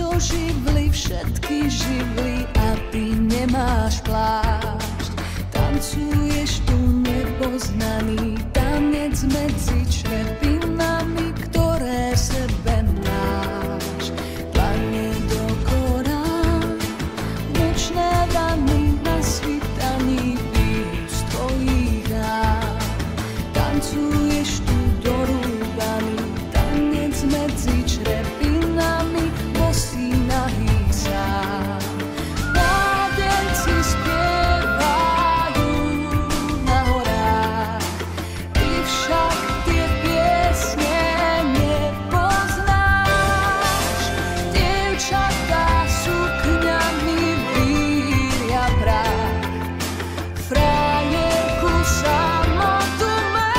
oživli všetky živly a ty nemáš plášť. Tancuješ tu nepoznaný tanec medzi črepinami, ktoré v sebe máš. Plane dokoná nočné rany na svitaní pijú z tvojich rán. Tancuješ tu dorúbaný tanec medzi črepinami, bosý nahý sám. Mládenci spievajú na horách, ty však tie piesne nepoznáš. Dievčatá sukňami víria prach, frajerku samotu máš.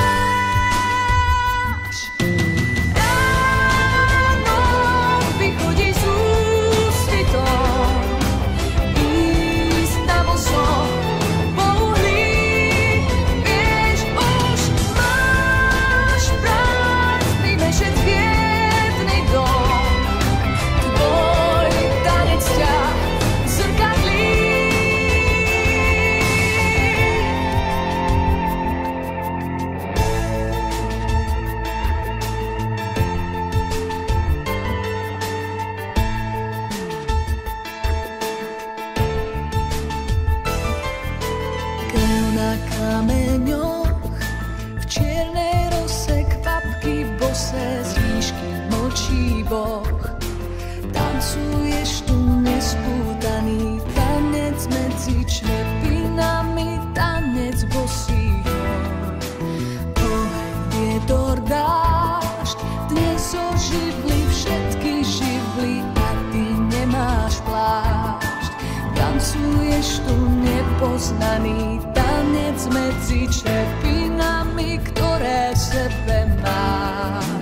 Ráno vychodí s úsvitom, ísť na bosom po uhlí. Vieš, už máš prázdny mešec biedny dom, tvoj tanec ťa zrkadlí. Krev na kameňoch, v čiernej rose kvapky v bose, z výšky mlčí Boh. Tancuješ tu nespútaný tanec medzi črepinami, tanec bosých nôh. Oheň, vietor, dážď, dnes oživli všetky živly a ty nemáš plášť. Tancuješ tu nepoznaný tanec medzi črepinami, ktoré v sebe máš.